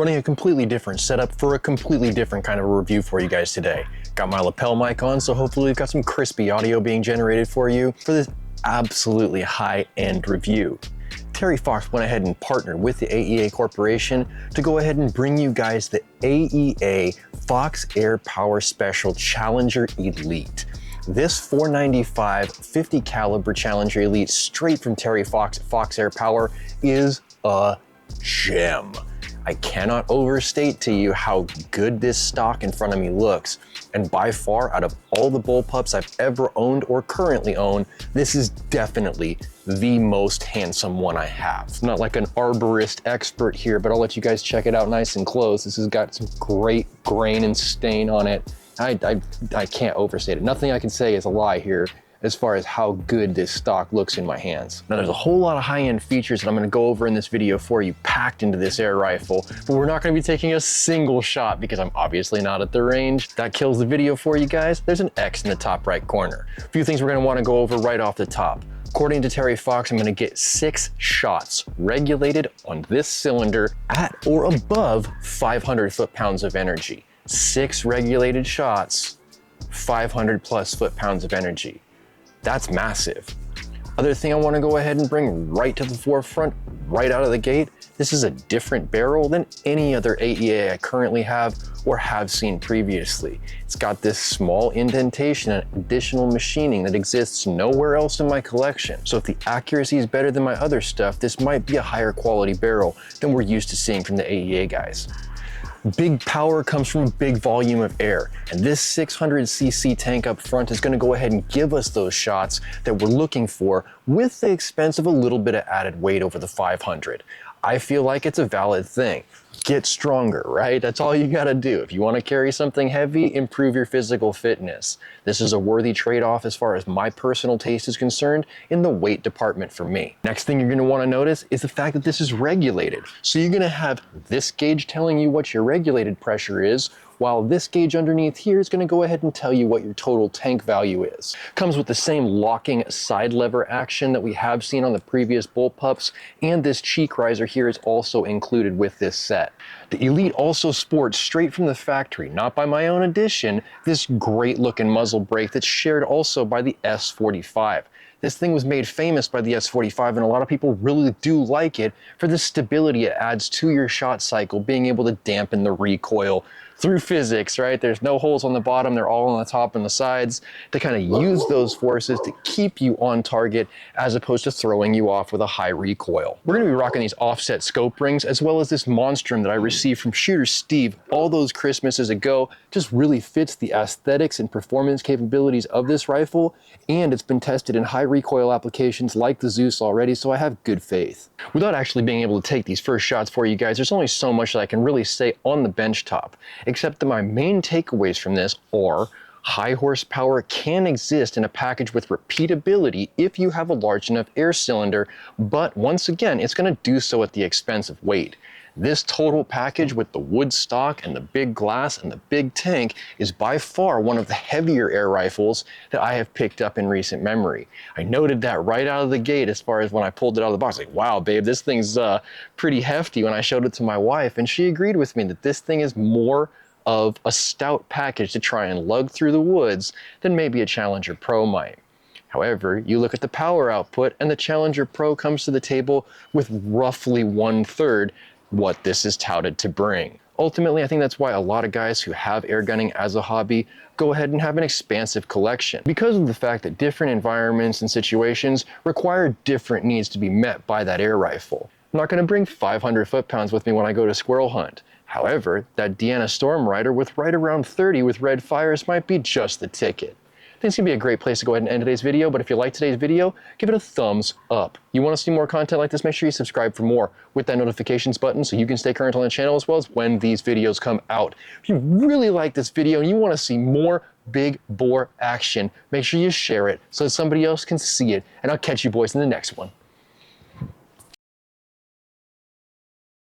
running a completely different setup for a completely different kind of review for you guys today. Got my lapel mic on, so hopefully we've got some crispy audio being generated for you for this absolutely high-end review. Terry Fox went ahead and partnered with the AEA Corporation to go ahead and bring you guys the AEA Fox Air Power Special Challenger Elite. This .495 50 caliber Challenger Elite straight from Terry Fox at Fox Air Power is a gem. I cannot overstate to you how good this stock in front of me looks. And by far, out of all the bullpups I've ever owned or currently own, this is definitely the most handsome one I have. I'm not like an arborist expert here, but I'll let you guys check it out nice and close. This has got some great grain and stain on it. I can't overstate it. Nothing I can say is a lie here as far as how good this stock looks in my hands. Now there's a whole lot of high-end features that I'm gonna go over in this video for you packed into this air rifle, but we're not gonna be taking a single shot because I'm obviously not at the range. That kills the video for you guys. There's an X in the top right corner. A few things we're gonna wanna go over right off the top. According to Terry Fox, I'm gonna get 6 shots regulated on this cylinder at or above 500 foot-pounds of energy. 6 regulated shots, 500 plus foot-pounds of energy. That's massive. Other thing I want to go ahead and bring right to the forefront, right out of the gate, this is a different barrel than any other AEA I currently have or have seen previously. It's got this small indentation and additional machining that exists nowhere else in my collection. So if the accuracy is better than my other stuff, this might be a higher quality barrel than we're used to seeing from the AEA guys. Big power comes from a big volume of air, and this 600cc tank up front is going to go ahead and give us those shots that we're looking for with the expense of a little bit of added weight over the 500. I feel like it's a valid thing. Get stronger, right? That's all you gotta do. If you want to carry something heavy, improve your physical fitness. This is a worthy trade-off as far as my personal taste is concerned in the weight department for me. Next thing you're gonna want to notice is the fact that this is regulated. So you're gonna have this gauge telling you what your regulated pressure is, while this gauge underneath here is gonna go ahead and tell you what your total tank value is. Comes with the same locking side lever action that we have seen on the previous bullpups, and this cheek riser here is also included with this set. The Elite also sports straight from the factory, not by my own addition, this great looking muzzle brake that's shared also by the S45. This thing was made famous by the S45, and a lot of people really do like it for the stability it adds to your shot cycle, being able to dampen the recoil through physics, right? There's no holes on the bottom, they're all on the top and the sides to kind of use those forces to keep you on target as opposed to throwing you off with a high recoil. We're gonna be rocking these offset scope rings as well as this monstrum that I received from Shooter Steve all those Christmases ago. Just really fits the aesthetics and performance capabilities of this rifle, and it's been tested in high recoil applications like the Zeus already, so I have good faith. Without actually being able to take these first shots for you guys, there's only so much that I can really say on the bench top, except that my main takeaways from this are high horsepower can exist in a package with repeatability if you have a large enough air cylinder, but once again, it's going to do so at the expense of weight. This total package with the wood stock and the big glass and the big tank is by far one of the heavier air rifles that I have picked up in recent memory. I noted that right out of the gate as far as when I pulled it out of the box. Like, wow, babe, this thing's pretty hefty when I showed it to my wife, and she agreed with me that this thing is more of a stout package to try and lug through the woods than maybe a Challenger Pro might. However, you look at the power output and the Challenger Pro comes to the table with roughly 1/3 what this is touted to bring. Ultimately, I think that's why a lot of guys who have airgunning as a hobby go ahead and have an expansive collection, because of the fact that different environments and situations require different needs to be met by that air rifle. I'm not going to bring 500 foot-pounds with me when I go to squirrel hunt. However, that Deanna Storm Rider with right around 30 with red fires might be just the ticket. I think it's gonna be a great place to go ahead and end today's video, but if you like today's video, give it a thumbs up. You wanna see more content like this, make sure you subscribe for more with that notifications button so you can stay current on the channel as well as when these videos come out. If you really like this video and you wanna see more big bore action, make sure you share it so somebody else can see it, and I'll catch you boys in the next one.